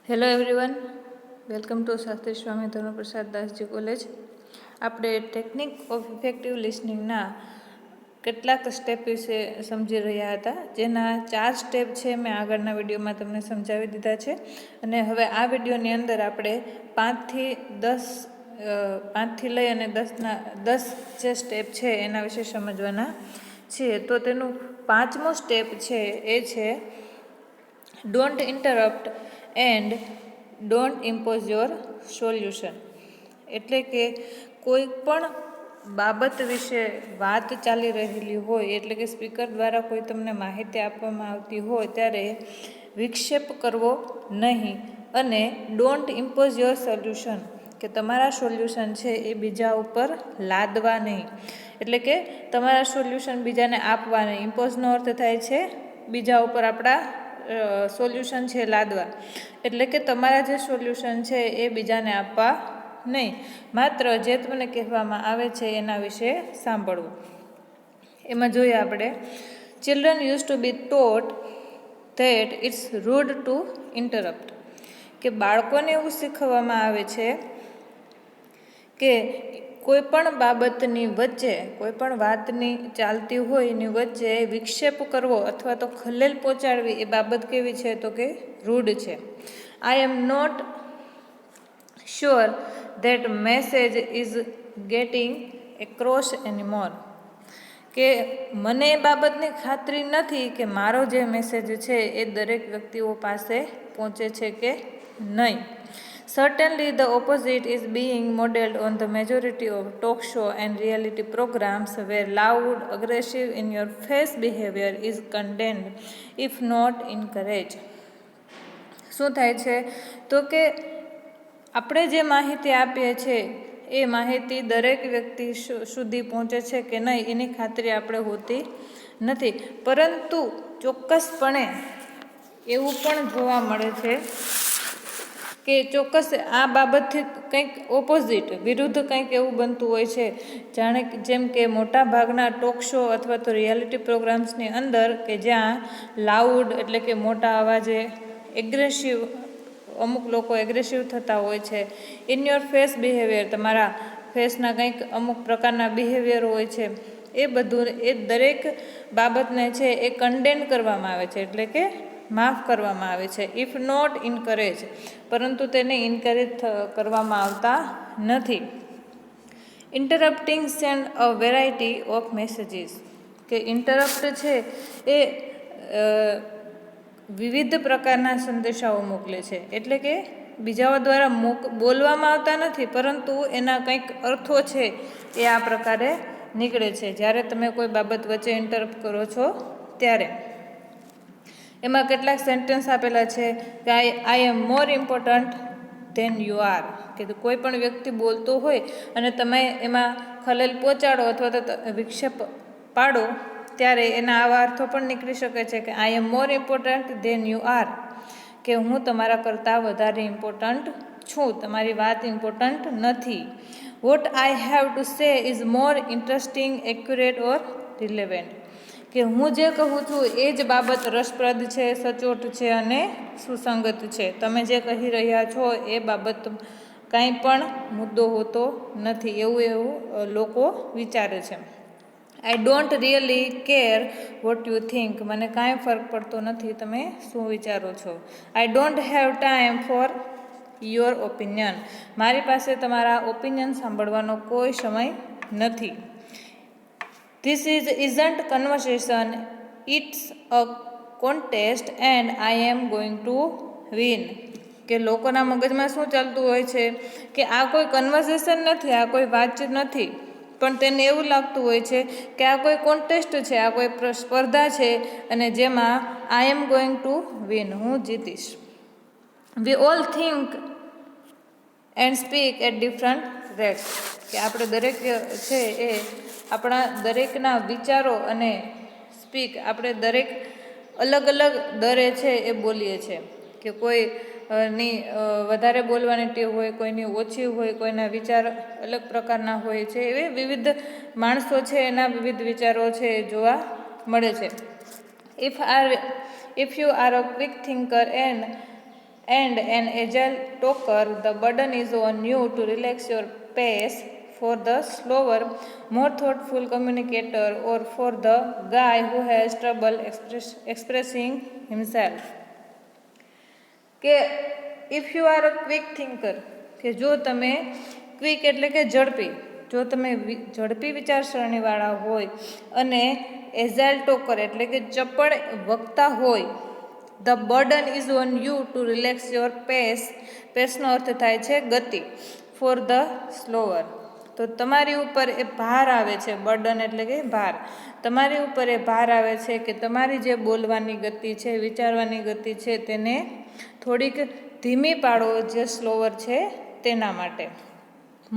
Hello everyone, welcome to Shastri Swami Dharmaprasad Dasji college. આપણે technique of effective લિસનિંગના કેટલાક સ્ટેપ વિશે સમજી રહ્યા હતા, જેના 4 સ્ટેપ છે મેં આગળના વિડીયોમાં તમને સમજાવી દીધા છે. અને હવે આ વિડીયોની અંદર આપણે 5થી લઈ અને 10 જે સ્ટેપ છે એના વિશે સમજવાના છીએ. તો તેનું 5મો સ્ટેપ છે એ છે don't interrupt and don't impose your solution. એટલે કે કોઈ પણ બાબત વિશે વાત ચાલી રહેલી હોય, એટલે કે સ્પીકર દ્વારા કોઈ તમને માહિતી આપવામાં આવતી હોય ત્યારે વિક્ષેપ કરવો નહીં, અને ડોન્ટ ઇમ્પોઝ યોર સોલ્યુશન કે તમારા સોલ્યુશન છે એ બીજા ઉપર લાદવા નહીં. એટલે કે તમારા સોલ્યુશન બીજાને આપવા નહીં. ઇમ્પોઝનો અર્થ થાય છે બીજા ઉપર આપણા સોલ્યુશન છે લાદવા. એટલે કે તમારા જે સોલ્યુશન છે એ બીજાને આપવા નહીં, માત્ર જે તમને કહેવામાં આવે છે એના વિશે સાંભળવું. એમાં જોઈએ આપણે, children use to be taught that it's rude to interrupt. કે બાળકોને એવું શીખવવામાં આવે છે કે કોઈ પણ બાબતની વચ્ચે, કોઈ પણ વાતની ચાલતી હોય એની વચ્ચે વિક્ષેપ કરવો અથવા તો ખલેલ પહોંચાડવી એ બાબત કેવી છે, તો કે રૂડ છે. I am not sure that message is getting across anymore. કે મને એ બાબતની ખાતરી નથી કે મારો જે મેસેજ છે એ દરેક વ્યક્તિઓ પાસે પહોંચે છે કે નહીં. Certainly the opposite is being modeled on the majority of talk show and reality programs where loud, aggressive, in-your-face behavior is condemned, if not encouraged. શું થાય છે તો કે આપણે જે માહિતી આપીએ છીએ એ માહિતી દરેક વ્યક્તિ સુધી પહોંચે છે કે નહીં એની ખાતરી આપણે હોતી નથી. પરંતુ ચોક્કસપણે એવું પણ જોવા મળે છે કે ચોક્કસ આ બાબતથી કંઈક ઓપોઝિટ, વિરુદ્ધ કંઈક એવું બનતું હોય છે. જાણે જેમ કે મોટા ભાગના ટોક શો અથવા તો રિયાલિટી પ્રોગ્રામ્સની અંદર કે જ્યાં લાઉડ એટલે કે મોટા અવાજે એગ્રેસિવ, અમુક લોકો એગ્રેસિવ થતા હોય છે. ઇન યોર ફેસ બિહેવિયર, તમારા ફેસના કંઈક અમુક પ્રકારના બિહેવિયર હોય છે, એ બધું એ દરેક બાબતને છે એ કન્ડેન કરવામાં આવે છે, એટલે કે માફ કરવામાં આવે છે. ઇફ નોટ ઇન્કરેજ, પરંતુ તેને ઇન્કરેજ કરવામાં આવતા નથી. Interrupting send a variety of messages. કે ઇન્ટરપ્ટ છે એ વિવિધ પ્રકારના સંદેશાઓ મોકલે છે. એટલે કે બીજાઓ દ્વારા બોલવામાં આવતા નથી, પરંતુ એના કંઈક અર્થો છે એ આ પ્રકારે નીકળે છે જ્યારે તમે કોઈ બાબત વચ્ચે ઇન્ટરપ્ટ કરો છો ત્યારે. એમાં કેટલાક સેન્ટેન્સ આપેલા છે કે I am more important than you are. કે કોઈ પણ વ્યક્તિ બોલતો હોય અને તમે એમાં ખલેલ પહોંચાડો અથવા તો વિક્ષેપ પાડો ત્યારે એના આવા અર્થો પણ નીકળી શકે છે કે I am more important than you are. કે હું તમારા કરતાં વધારે ઇમ્પોર્ટન્ટ છું, તમારી વાત ઇમ્પોર્ટન્ટ નથી. What I have to say is more interesting, accurate or relevant. કે હું જે કહું છું એ જ બાબત રસપ્રદ છે, સચોટ છે અને સુસંગત છે. તમે જે કહી રહ્યા છો એ બાબત કાંઈ પણ મુદ્દો હોતો નથી, એવું લોકો વિચારે છે. I don't really care what you think. મને કાંઈ ફરક પડતો નથી તમે શું વિચારો છો. I don't have time for your opinion. મારી પાસે તમારા ઓપિનિયન સાંભળવાનો કોઈ સમય નથી. This isn't conversation, it's a contest and I am going to win. કે લોકોના મગજમાં શું ચાલતું હોય છે કે આ કોઈ કન્વર્સેશન નથી, આ કોઈ વાતચીત નથી, પણ તેને એવું લાગતું હોય છે કે આ કોઈ કોન્ટેસ્ટ છે, આ કોઈ સ્પર્ધા છે અને જેમાં I am going to win, હું જીતીશ. We all think and speak at different rates. કે આપણે દરેક છે એ આપણા દરેકના વિચારો અને સ્પીક, આપણે દરેક અલગ અલગ દરે છે એ બોલીએ છીએ. કે કોઈની વધારે બોલવાની ટેવ હોય, કોઈની ઓછી હોય, કોઈના વિચાર અલગ પ્રકારના હોય છે. એવી વિવિધ માણસો છે એના વિવિધ વિચારો છે એ જોવા મળે છે. If you are a quick thinker and and an agile talker, the burden is on you to relax your pace. For the slower, more thoughtful communicator, or for the guy who has trouble expressing himself. કે if you are a quick thinker, કે જો તમે quick એટલે કે ઝડપી, જો તમે ઝડપી વિચારસરણીવાળા હોય અને એઝાઇલ ટોકર એટલે કે ચપળ વક્તા હોય, the burden is on you to relax your pace. પેસનો અર્થ થાય છે ગતિ. ફોર ધ સ્લોવર, તો તમારી ઉપર એ ભાર આવે છે. બર્ડન એટલે કે ભાર. તમારી ઉપર એ ભાર આવે છે કે તમારી જે બોલવાની ગતિ છે, વિચારવાની ગતિ છે, તેને થોડીક ધીમી પાડો, જે સ્લોવર છે તેના માટે.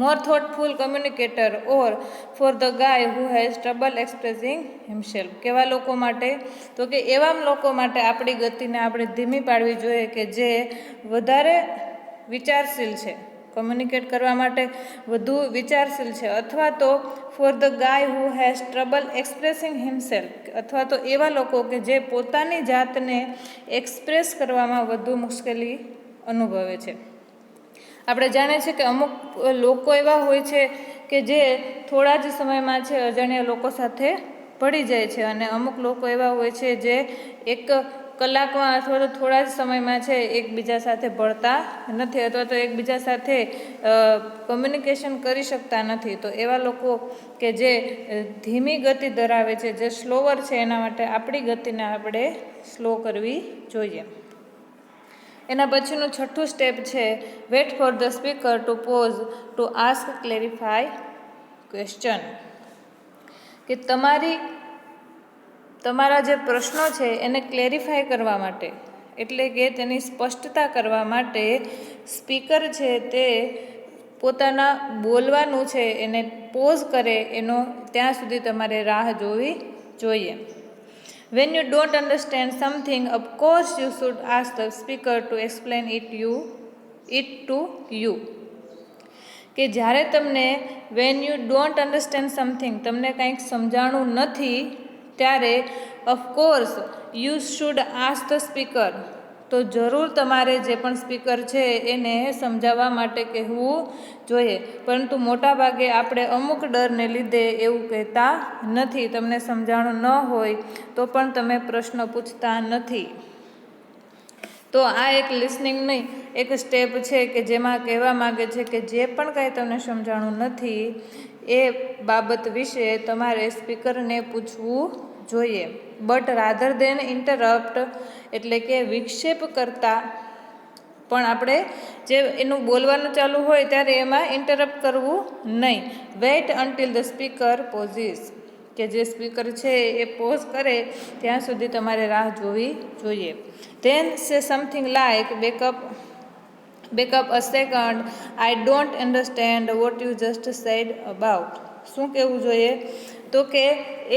More thoughtful communicator, or for the guy who has trouble expressing himself. કેવા લોકો માટે? તો કે એવા લોકો માટે આપણી ગતિને આપણે ધીમી પાડવી જોઈએ કે જે વધારે વિચારશીલ છે, કમ્યુનિકેટ કરવા માટે વધુ વિચારશીલ છે. અથવા તો four the guy who has trouble expressing himself, અથવા તો એવા લોકો કે જે પોતાની જાતને એક્સપ્રેસ કરવામાં વધુ મુશ્કેલી અનુભવે છે. આપણે જાણીએ છીએ કે અમુક લોકો એવા હોય છે કે જે થોડા જ સમયમાં છે અજાણ્યા લોકો સાથે ભળી જાય છે, અને અમુક લોકો એવા હોય છે જે એક કલાકમાં અથવા તો થોડા જ સમયમાં છે એકબીજા સાથે ભળતા નથી, અથવા તો એકબીજા સાથે કમ્યુનિકેશન કરી શકતા નથી. તો એવા લોકો કે જે ધીમી ગતિ ધરાવે છે, જે સ્લોવર છે, એના માટે આપણી ગતિને આપણે સ્લો કરવી જોઈએ. એના પછીનું છઠ્ઠું સ્ટેપ છે wait for the speaker to pause to ask clarify question. કે તમારા જે પ્રશ્નો છે એને ક્લેરિફાય કરવા માટે, એટલે કે તેની સ્પષ્ટતા કરવા માટે સ્પીકર છે તે પોતાના બોલવાનું છે એને પોઝ કરે, એનો ત્યાં સુધી તમારે રાહ જોવી જોઈએ. When you don't understand something, of course you should ask the speaker to explain it to you. કે જ્યારે તમને when you don't understand something, તમને કંઈક સમજાણું નથી, ત્યારે of course you should ask the speaker, તો જરૂર તમારે જે પણ સ્પીકર છે એને સમજાવવા માટે કહેવું જોઈએ. પરંતુ મોટાભાગે આપણે અમુક ડરને લીધે એવું કહેતા નથી. તમને સમજાણું ન હોય તો પણ તમે પ્રશ્ન પૂછતા નથી. તો આ એક લિસનિંગની એક સ્ટેપ છે કે જેમાં કહેવા માગે છે કે જે પણ કાંઈ તમને સમજાણું નથી એ બાબત વિશે તમારે સ્પીકરને પૂછવું જોઈએ. બટ રાધર દેન ઇન્ટરપ્ટ, એટલે કે વિક્ષેપ કરતાં પણ આપણે જે એનું બોલવાનું ચાલુ હોય ત્યારે એમાં ઇન્ટરપ્ટ કરવું નહીં. Wait until the speaker pauses, કે જે સ્પીકર છે એ પોઝ કરે ત્યાં સુધી તમારે રાહ જોવી જોઈએ. Then say something like back up a second, I don't understand what you just said about. શું કહેવું જોઈએ? તો કે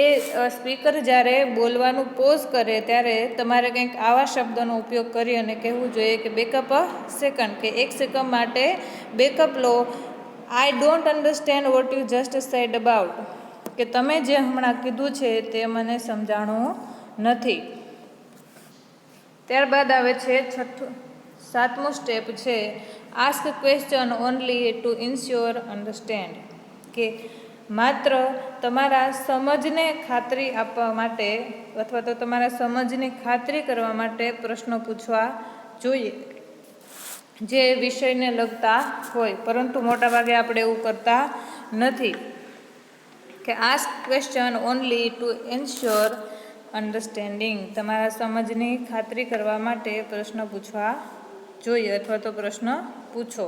એ સ્પીકર જ્યારે બોલવાનું પોઝ કરે ત્યારે તમારે કંઈક આવા શબ્દોનો ઉપયોગ કરી અને કહેવું જોઈએ કે બેકઅપ અ સેકન્ડ, કે એક સેકન્ડ માટે બેકઅપ લો. I don't understand what you just said about, કે તમે જે હમણાં કીધું છે તે મને સમજાણું નથી. ત્યારબાદ આવે છે સાતમું સ્ટેપ છે ask question only to ensure understand. કે માત્ર તમારા સમજને ખાતરી આપવા માટે અથવા તો તમારા સમજની ખાતરી કરવા માટે પ્રશ્નો પૂછવા જોઈએ જે વિષયને લગતા હોય, પરંતુ મોટાભાગે આપણે એવું કરતા નથી. કે ask question only two ensure understanding, તમારા સમજની ખાતરી કરવા માટે પ્રશ્ન પૂછવા જોઈએ અથવા તો પ્રશ્ન પૂછો.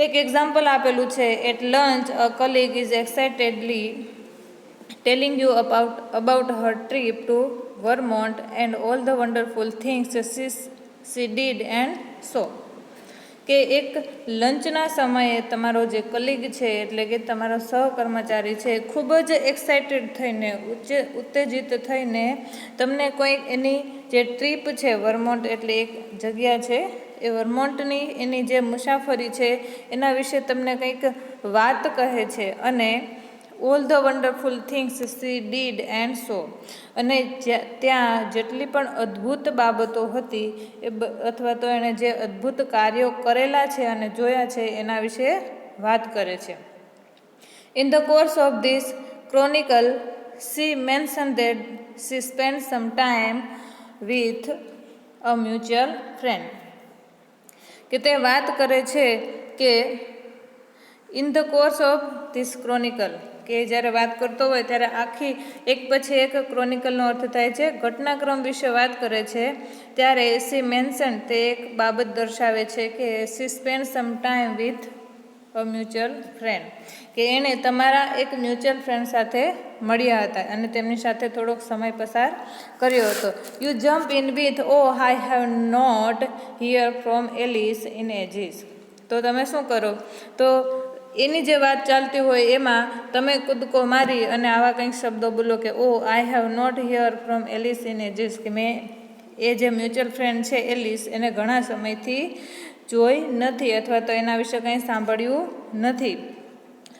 એક એક્ઝામ્પલ આપેલું છે. At lunch a colleague is excitedly telling you about her trip to Vermont and all the wonderful things she did and saw. કે એક લંચના સમયે તમારો જે કલીગ છે એટલે કે તમારો સહકર્મચારી છે ખૂબ જ એક્સાઇટેડ થઈને, ઉત્તેજિત થઈને તમને કોઈ એની જે ટ્રીપ છે, વર્મોન્ટ એટલે એક જગ્યા છે, એ વર્મોન્ટની એની જે મુસાફરી છે એના વિશે તમને કંઈક વાત કહે છે, અને all the wonderful things she did and સો. અને ત્યાં જેટલી પણ અદ્ભુત બાબતો હતી અથવા તો એણે જે અદ્ભુત કાર્યો કરેલા છે અને જોયા છે એના વિશે વાત કરે છે. In the course of this chronicle she mentioned that she spent some time with a mutual friend. કે તે વાત કરે છે કે in the course of this chronicle, કે જ્યારે વાત કરતો હોય ત્યારે આખી એક પછી એક ક્રોનિકલનો અર્થ થાય છે ઘટનાક્રમ વિશે વાત કરે છે. ત્યારે she mentioned તે એક બાબત દર્શાવે છે કે she spent some time with a mutual friend, કે એણે તમારા એક મ્યુચ્યુઅલ ફ્રેન્ડ સાથે મળ્યા હતા અને તેમની સાથે થોડોક સમય પસાર કર્યો હતો. You jump in with oh I have not hear from Alice in ages. તો તમે શું કરો, તો એની જે વાત ચાલતી હોય એમાં તમે કૂદકો મારી અને આવા કંઈક શબ્દો બોલો કે oh I have not hear from Alice in ages, કે મેં એ જે મ્યુચ્યુઅલ ફ્રેન્ડ છે એલિસ એને ઘણા સમયથી જોઈ નથી અથવા તો એના વિશે કંઈ સાંભળ્યું નથી.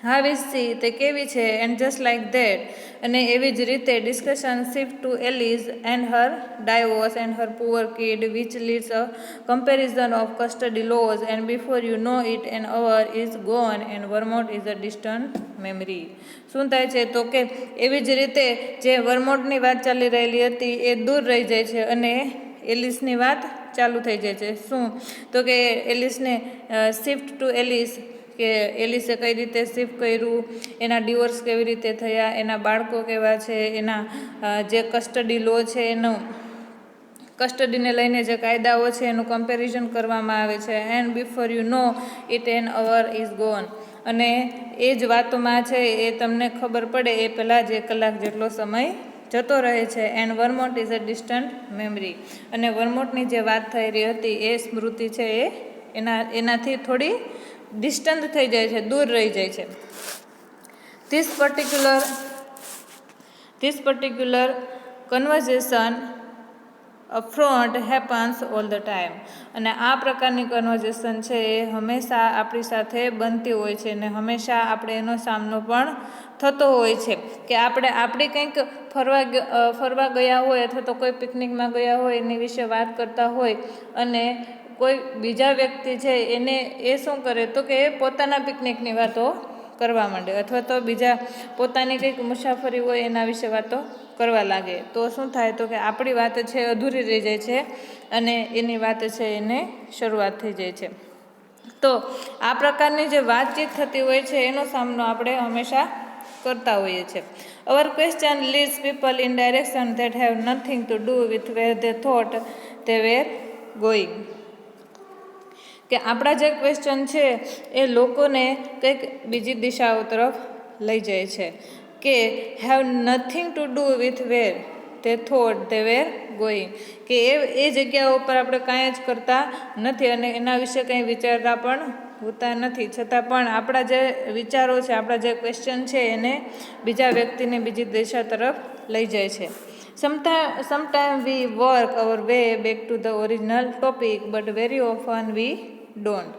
હાવ ઇઝ શી, તે કેવી છે, એન્ડ જસ્ટ લાઇક ધેટ, અને એવી જ રીતે discussion shift to Alice and her divorce and her poor kid which leads a comparison of custody laws and before you know it an hour is gone and Vermont is a distant memory. શું થાય છે, તો કે એવી જ રીતે જે વર્મોન્ટની વાત ચાલી રહેલી હતી એ દૂર રહી જાય છે અને એલિસની વાત ચાલુ થઈ જાય છે. શું, તો કે એલિસને શિફ્ટ ટુ એલિસ, કે એલિસે કઈ રીતે શિફ્ટ કર્યું, એના ડિવોર્સ કેવી રીતે થયા, એના બાળકો કેવા છે, એના જે કસ્ટડી લો છે એનું કસ્ટડીને લઈને જે કાયદાઓ છે એનું કમ્પેરિઝન કરવામાં આવે છે. And before you know it an hour is gone, અને એ જ વાતોમાં છે એ તમને ખબર પડે એ પહેલાં જ 1 કલાક જેટલો સમય જતો રહે છે. And Vermont is a distant memory, અને વર્મોન્ટની જે વાત થઈ રહી હતી એ સ્મૃતિ છે એ એનાથી થોડી ડિસ્ટન્ટ થઈ જાય છે, દૂર રહી જાય છે. This particular conversion upfront happens all the time, અને આ પ્રકારની કન્વર્ઝેશન છે એ હંમેશા આપણી સાથે બનતી હોય છે અને હંમેશા આપણે એનો સામનો પણ થતો હોય છે. કે આપણે આપણી કંઈક ફરવા ગયા હોય અથવા તો કોઈ પિકનિકમાં ગયા હોય એની વિશે વાત કરતા હોય અને કોઈ બીજા વ્યક્તિ છે એને એ શું કરે, તો કે એ પોતાના પિકનિકની વાતો કરવા માંડે અથવા તો બીજા પોતાની કંઈક મુસાફરી હોય એના વિશે વાતો કરવા લાગે. તો શું થાય, તો કે આપણી વાત છે અધૂરી રહી જાય છે અને એની વાત છે એને શરૂઆત થઈ જાય છે. તો આ પ્રકારની જે વાતચીત થતી હોય છે એનો સામનો આપણે હંમેશા કરતા હોઈએ છીએ. Our question leads people in direction that have nothing to do with where they thought they were going. કે આપણા જે ક્વેશ્ચન છે એ લોકોને કંઈક બીજી દિશાઓ તરફ લઈ જાય છે. કે have nothing to do with where they thought they were going, કે એ જગ્યાઓ ઉપર આપણે કાંઈ જ કરતા નથી અને એના વિશે કંઈ વિચારતા પણ હોતા નથી, છતાં પણ આપણા જે વિચારો છે, આપણા જે ક્વેશ્ચન છે એને બીજા વ્યક્તિને બીજી દિશા તરફ લઈ જાય છે. Sometimes we work our way back to the original topic, but very often we don't.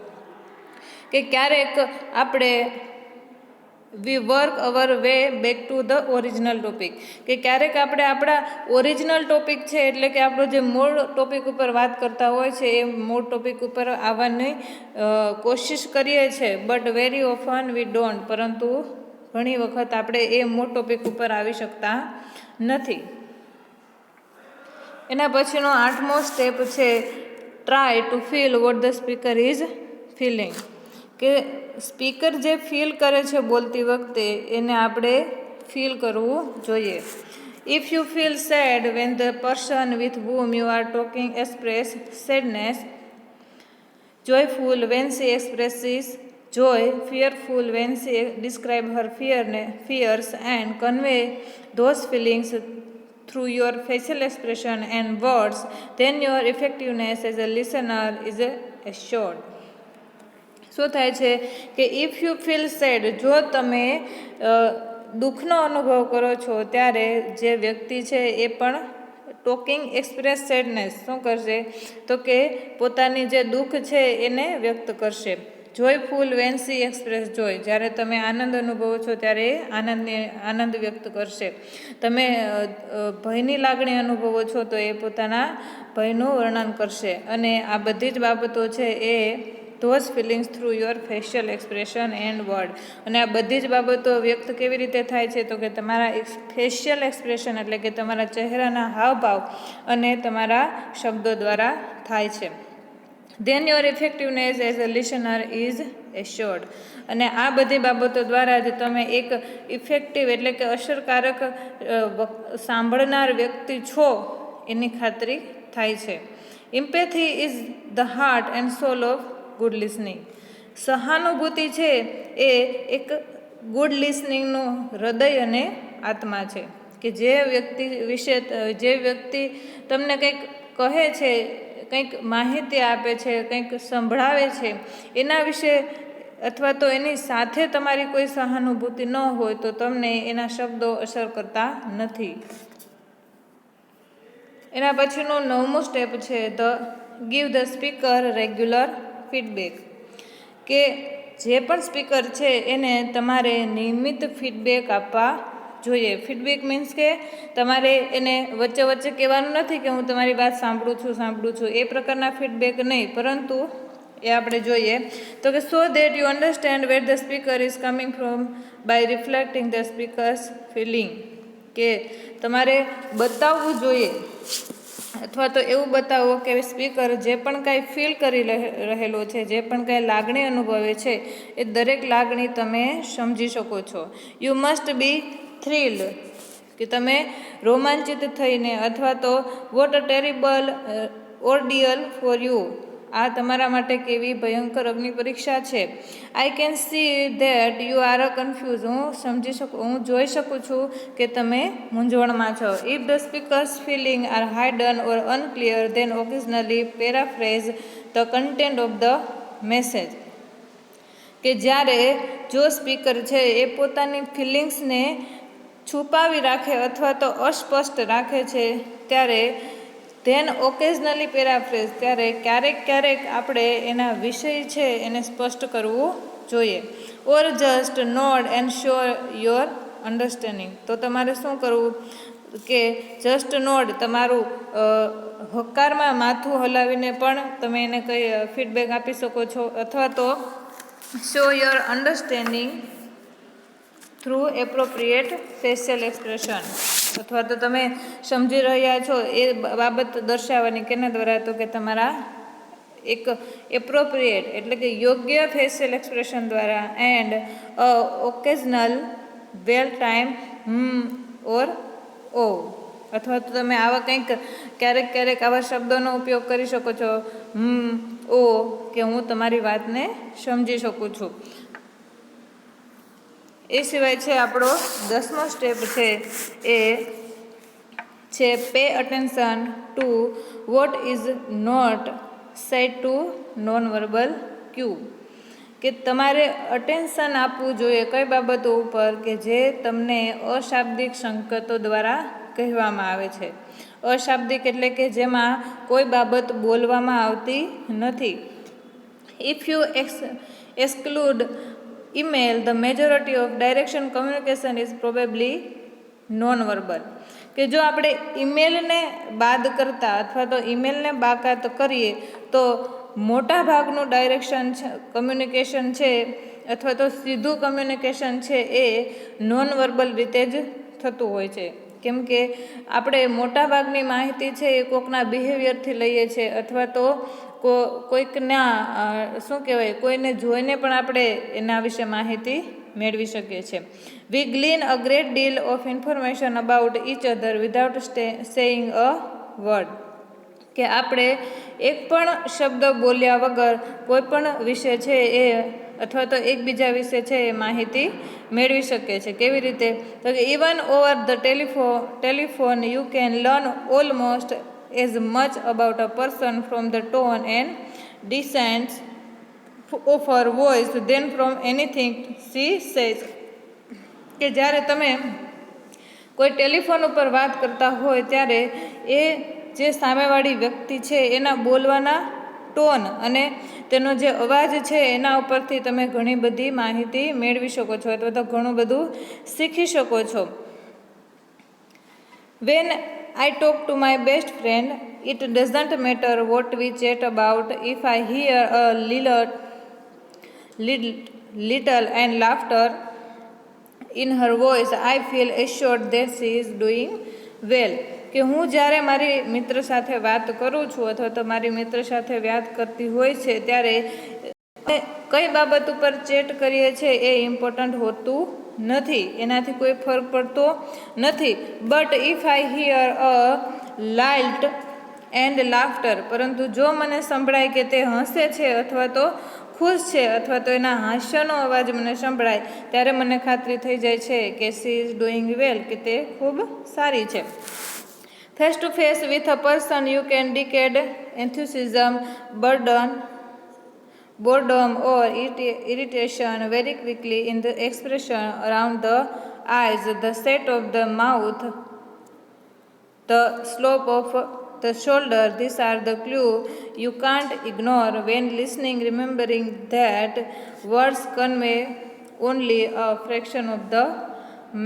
કે ક્યારેક આપણે we work our way back to the original topic, કે ક્યારેક આપણે આપણા ઓરિજિનલ ટોપિક છે એટલે કે આપણો જે મૂળ ટોપિક ઉપર વાત કરતા હોય છે એ મૂળ ટોપિક ઉપર આવવાની કોશિશ કરીએ છીએ. But very often we don't, પરંતુ ઘણી વખત આપણે એ મૂળ ટોપિક ઉપર આવી શકતા નથી. એના પછીનો 8મો સ્ટેપ છે try to feel what the speaker is feeling, કે સ્પીકર જે ફીલ કરે છે બોલતી વખતે એને આપણે ફીલ કરવું જોઈએ. If you feel sad when the person with whom you are talking express sadness, joyful when she expresses joy, fearful when she describes her fears and convey those feelings through your facial expression and words, then your effectiveness as a listener is assured. શું થાય છે કે if you feel sad, જો તમે દુઃખનો અનુભવ કરો છો ત્યારે જે વ્યક્તિ છે એ પણ ટોકિંગ એક્સપ્રેસ સેડનેસ શું કરશે, તો કે પોતાની જે દુઃખ છે એને વ્યક્ત કરશે. જોયફુલ વેન સી એક્સપ્રેસ જોય, જ્યારે તમે આનંદ અનુભવો છો ત્યારે આનંદ વ્યક્ત કરશે. તમે ભયની લાગણી અનુભવો છો તો એ પોતાના ભયનું વર્ણન કરશે. અને આ બધી જ બાબતો છે એ those feelings through your facial expression and word. અને આ બધી જ બાબતો વ્યક્ત કેવી રીતે થાય છે? તો કે તમારા ફેશિયલ એક્સપ્રેશન એટલે કે તમારા ચહેરાના હાવભાવ અને તમારા શબ્દો દ્વારા થાય છે. Then your effectiveness as a listener is assured. અને આ બધી બાબતો દ્વારા જ તમે એક ઇફેક્ટિવ એટલે કે અસરકારક સાંભળનાર વ્યક્તિ છો એની ખાતરી થાય છે. Empathy is the heart and soul of good listening. સહાનુભૂતિ છે એ એક ગુડ લિસનિંગનું હૃદય અને આત્મા છે. કે જે વ્યક્તિ વિશે જે વ્યક્તિ તમને કંઈક કહે છે, કંઈક માહિતી આપે છે, કંઈક સંભળાવે છે, એના વિશે અથવા તો એની સાથે તમારી કોઈ સહાનુભૂતિ ન હોય તો તમને એના શબ્દો અસર કરતા નથી. એના પછીનું 9મું સ્ટેપ છે give the speaker regular feedback. કે જે પણ સ્પીકર છે એને તમારે નિયમિત ફીડબેક આપવા જોઈએ. ફીડબેક મીન્સ કે તમારે એને વચ્ચે વચ્ચે કહેવાનું નથી કે હું તમારી વાત સાંભળું છું એ પ્રકારના ફીડબેક નહીં, પરંતુ એ આપણે જોઈએ તો કે so that you understand where the speaker is coming from by reflecting the speakers feeling. કે તમારે બતાવવું જોઈએ અથવા તો એવું બતાવો કે સ્પીકર જે પણ કાંઈ ફીલ કરી રહેલો છે, જે પણ કાંઈ લાગણી અનુભવે છે એ દરેક લાગણી તમે સમજી શકો છો. You must be thrilled. કે તમે રોમાંચિત થઈને અથવા તો what a terrible ordeal for you. આ તમારા માટે કેવી ભયંકર અગ્નિ પરીક્ષા છે. I can see that you are confuse. હું જોઈ શકું છું કે તમે મૂંઝવણમાં છો. If the speakers feeling are hidden or unclear then occasionally paraphrase the content of the message. કે જ્યારે જો સ્પીકર છે એ પોતાની ફિલિંગ્સને છુપાવી રાખે અથવા તો અસ્પષ્ટ રાખે છે ત્યારે ધેન ઓકેઝનલી પેરાફ્રેઝ ત્યારે ક્યારેક આપણે એના વિષય છે એને સ્પષ્ટ કરવું જોઈએ. Or just nod and show your understanding. તો તમારે શું કરવું કે જસ્ટ નોડ તમારું હકારમાં માથું હલાવીને પણ તમે એને કંઈ ફીડબેક આપી શકો છો, અથવા તો show your understanding through appropriate facial expression. અથવા તો તમે સમજી રહ્યા છો એ બાબત દર્શાવવાની કેના દ્વારા? તો કે તમારા એક એપ્રોપ્રિએટ એટલે કે યોગ્ય ફેશિયલ એક્સપ્રેશન દ્વારા એન્ડ ઓકેઝનલ વેલ ટાઈમ ઓર ઓ. અથવા તો તમે આવા કંઈક ક્યારેક આવા શબ્દોનો ઉપયોગ કરી શકો છો ઓ, કે હું તમારી વાતને સમજી શકું છું. એ સિવાય છે આપણો 10મો સ્ટેપ છે એ છે pay attention to what is not said to non verbal cue. કે તમારે અટેન્શન આપવું જોઈએ કઈ બાબતો ઉપર કે જે તમને અશાબ્દિક સંકેતો દ્વારા કહેવામાં આવે છે. અશાબ્દિક એટલે કે જેમાં કોઈ બાબત બોલવામાં આવતી નથી. If you exclude email, the majority of direction communication is probably non-verbal. કે જો આપણે ઈમેલને બાદ કરતા અથવા તો ઈમેલને બાકાત કરીએ તો મોટા ભાગનું ડાયરેક્શન કમ્યુનિકેશન છે અથવા તો સીધું કમ્યુનિકેશન છે એ નોન વર્બલ રીતે જ થતું હોય છે. કેમ કે આપણે મોટાભાગની માહિતી છે એ કોઈકના બિહેવિયરથી લઈએ છીએ અથવા તો કોઈકના શું કહેવાય કોઈને જોઈને પણ આપણે એના વિશે માહિતી મેળવી શકીએ છીએ. We glean a great deal of information about each other without saying a word. કે આપણે એક પણ શબ્દ બોલ્યા વગર કોઈ પણ વિષય છે એ અથવા તો એકબીજા વિશે છે એ માહિતી મેળવી શકીએ છીએ. કેવી રીતે? તો કે even over the telephone you can learn almost as much about a person from the tone and descents of her voice than from anything she says. કે જ્યારે તમે કોઈ ટેલિફોન ઉપર વાત કરતા હોય ત્યારે એ જે સામેવાળી વ્યક્તિ છે એના બોલવાના ટોન અને તેનો જે અવાજ છે એના ઉપરથી તમે ઘણી બધી માહિતી મેળવી શકો છો અથવા તો ઘણું બધું શીખી શકો છો. When I talk to my best friend, it doesn't matter what we chat about. If I hear a little and laughter in her voice, I feel assured that she is doing well. કે હું જ્યારે મારી મિત્ર સાથે વાત કરું છું અથવા તો મારી મિત્ર સાથે વાત કરતી હોય છે ત્યારે કઈ બાબત ઉપર ચેટ કરીએ છીએ એ ઇમ્પોર્ટન્ટ હોતું નથી, એનાથી કોઈ ફરક પડતો નથી. But if I here a light and laughter, પરંતુ જો મને સંભળાય કે તે હસે છે અથવા તો ખુશ છે અથવા તો એના હાસ્યનો અવાજ મને સંભળાય ત્યારે મને ખાતરી થઈ જાય છે કે સી ઇઝ ડુઈંગ વેલ, કે તે ખૂબ સારી છે. Face to face with a person you can decade enthusiasm, boredom or irritation very quickly in the expression around the eyes, the set of the mouth, the slope of the shoulder. These are the clue you can't ignore when listening, remembering that words convey only a fraction of the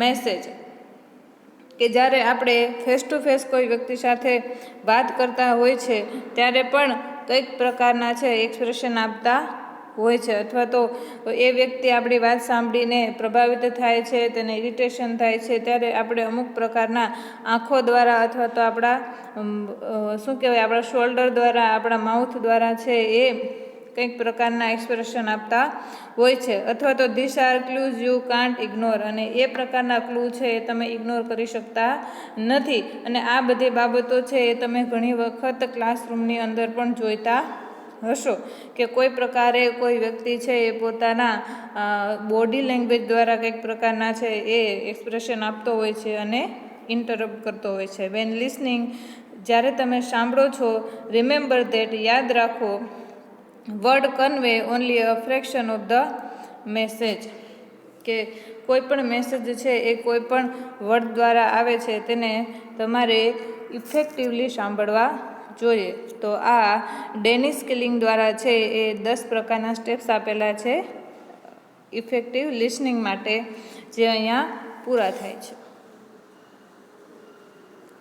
message. કે જ્યારે આપણે face to face કોઈ વ્યક્તિ સાથે વાત કરતા હોય છે ત્યારે પણ કંઈક પ્રકારના છે એક્સપ્રેશન આપતા હોય છે અથવા તો એ વ્યક્તિ આપણી વાત સાંભળીને પ્રભાવિત થાય છે, તેને ઇરિટેશન થાય છે ત્યારે આપણે અમુક પ્રકારના આંખો દ્વારા અથવા તો આપણા આપણા શોલ્ડર દ્વારા, આપણા માઉથ દ્વારા છે એ કંઈક પ્રકારના એક્સપ્રેશન આપતા હોય છે. અથવા તો this are clues you can't ignore, અને એ પ્રકારના ક્લૂ છે એ તમે ઇગ્નોર કરી શકતા નથી. અને આ બધી બાબતો છે એ તમે ઘણી વખત ક્લાસરૂમની અંદર પણ જોઈતા હશો કે કોઈ પ્રકારે કોઈ વ્યક્તિ છે એ પોતાના બોડી લેંગ્વેજ દ્વારા કંઈક પ્રકારના છે એ એક્સપ્રેશન આપતો હોય છે અને ઇન્ટરપ્ટ કરતો હોય છે. વેન લિસનિંગ, જ્યારે તમે સાંભળો છો, રિમેમ્બર ધેટ, યાદ રાખો, word convey only a fraction of the message, કે કોઈ પણ મેસેજ છે એ કોઈ પણ વર્ડ દ્વારા આવે છે તેને તમારે ઇફેક્ટિવલી સાંભળવા જોઈએ. તો આ ડેનિસ કિલિંગ દ્વારા છે એ 10 પ્રકારના સ્ટેપ્સ આપેલા છે ઇફેક્ટિવ લિસનિંગ માટે, જે અહીંયા પૂરા થાય છે.